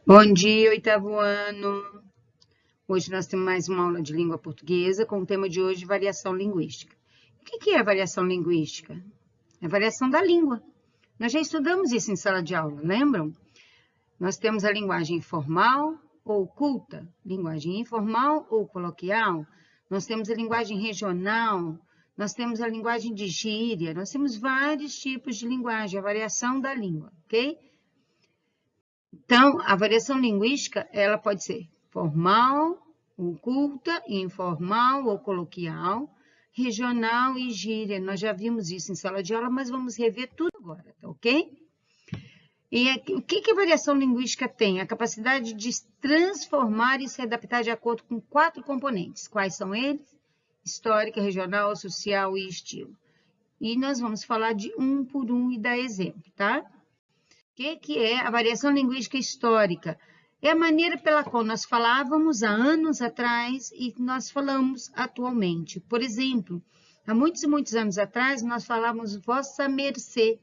Bom dia, oitavo ano. Hoje nós temos mais uma aula de língua portuguesa com o tema de hoje, variação linguística. O que é variação linguística? É a variação da língua. Nós já estudamos isso em sala de aula, lembram? Nós temos a linguagem formal ou culta, linguagem informal ou coloquial. Nós temos a linguagem regional, nós temos a linguagem de gíria, nós temos vários tipos de linguagem, a variação da língua, ok? Então, a variação linguística, ela pode ser formal, ou culta, informal ou coloquial, regional e gíria. Nós já vimos isso em sala de aula, mas vamos rever tudo agora, tá ok? E o que a variação linguística tem? A capacidade de transformar e se adaptar de acordo com 4 componentes. Quais são eles? Histórica, regional, social e estilo. E nós vamos falar de um por um e dar exemplo, tá? O que é a variação linguística histórica? É a maneira pela qual nós falávamos há anos atrás e nós falamos atualmente. Por exemplo, há muitos e muitos anos atrás, nós falávamos vossa mercê,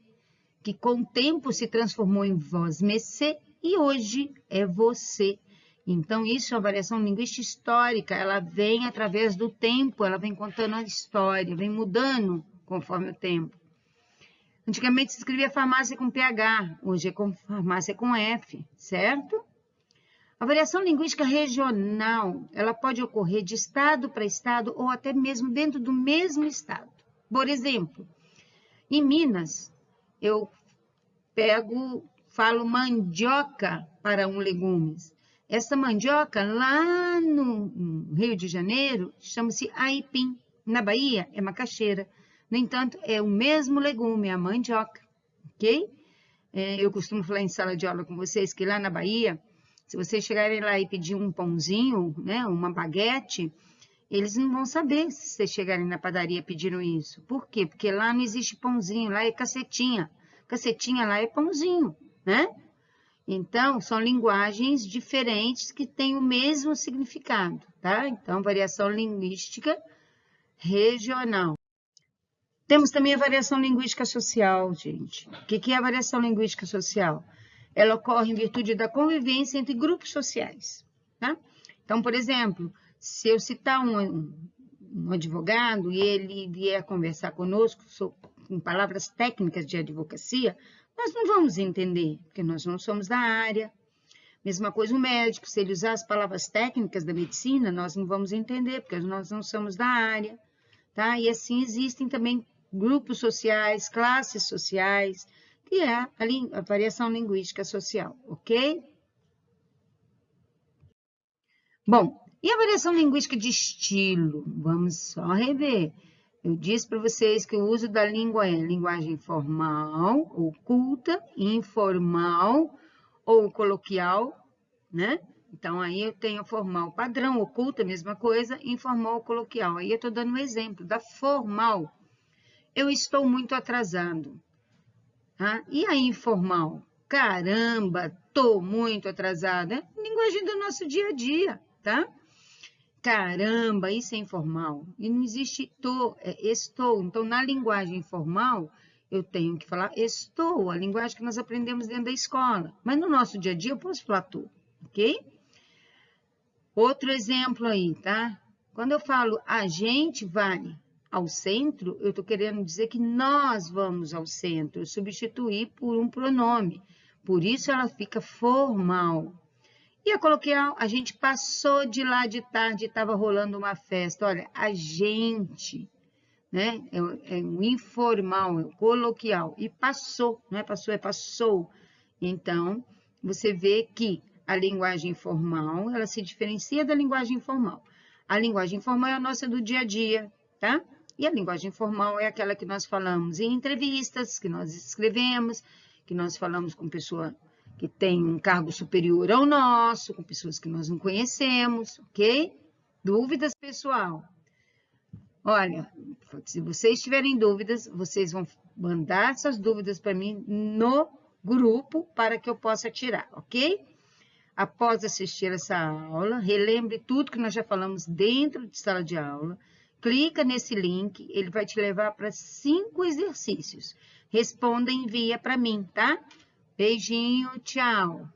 que com o tempo se transformou em vós mercê e hoje é você. Então, isso é uma variação linguística histórica, ela vem através do tempo, ela vem contando a história, vem mudando conforme o tempo. Antigamente se escrevia farmácia com PH, hoje é com farmácia com F, certo? A variação linguística regional, ela pode ocorrer de estado para estado ou até mesmo dentro do mesmo estado. Por exemplo, em Minas, eu falo mandioca para um legumes. Essa mandioca lá no Rio de Janeiro chama-se aipim. Na Bahia é macaxeira. No entanto, é o mesmo legume, a mandioca, ok? Eu costumo falar em sala de aula com vocês que lá na Bahia, se vocês chegarem lá e pedir um pãozinho, né, uma baguete, eles não vão saber se vocês chegarem na padaria pedindo isso. Por quê? Porque lá não existe pãozinho, lá é cacetinha. Cacetinha lá é pãozinho, né? Então, são linguagens diferentes que têm o mesmo significado, tá? Então, variação linguística regional. Temos também a variação linguística social, gente. O que é a variação linguística social? Ela ocorre em virtude da convivência entre grupos sociais, tá? Então, por exemplo, se eu citar um advogado e ele vier conversar conosco com palavras técnicas de advocacia, nós não vamos entender, porque nós não somos da área. Mesma coisa o médico, se ele usar as palavras técnicas da medicina, nós não vamos entender, porque nós não somos da área, tá? E assim existem também grupos sociais, classes sociais, que é a variação linguística social, ok? Bom, e a variação linguística de estilo? Vamos só rever. Eu disse para vocês que o uso da língua é linguagem formal, ou culta, informal ou coloquial, né? Então, aí eu tenho formal padrão, oculta, mesma coisa, informal, coloquial. Aí eu estou dando um exemplo da formal. Eu estou muito atrasado. Tá? E a informal? Caramba, estou muito atrasada. É linguagem do nosso dia a dia, tá? Caramba, isso é informal. E não existe tô, é estou. Então, na linguagem informal, eu tenho que falar estou, a linguagem que nós aprendemos dentro da escola. Mas no nosso dia a dia, eu posso falar tô, ok? Outro exemplo aí, tá? Quando eu falo a gente vai ao centro, eu estou querendo dizer que nós vamos ao centro, eu substituir por um pronome. Por isso ela fica formal. E a coloquial, a gente passou de lá de tarde, estava rolando uma festa. Olha, a gente, né? É um informal, é um coloquial. E passou, não é passou, é passou. Então, você vê que a linguagem formal, ela se diferencia da linguagem informal. A linguagem formal é a nossa do dia a dia, tá? E a linguagem formal é aquela que nós falamos em entrevistas, que nós escrevemos, que nós falamos com pessoa que tem um cargo superior ao nosso, com pessoas que nós não conhecemos, ok? Dúvidas, pessoal? Olha, se vocês tiverem dúvidas, vocês vão mandar essas dúvidas para mim no grupo para que eu possa tirar, ok? Após assistir essa aula, relembre tudo que nós já falamos dentro de sala de aula, clica nesse link, ele vai te levar para 5 exercícios. Responda e envia para mim, tá? Beijinho, tchau!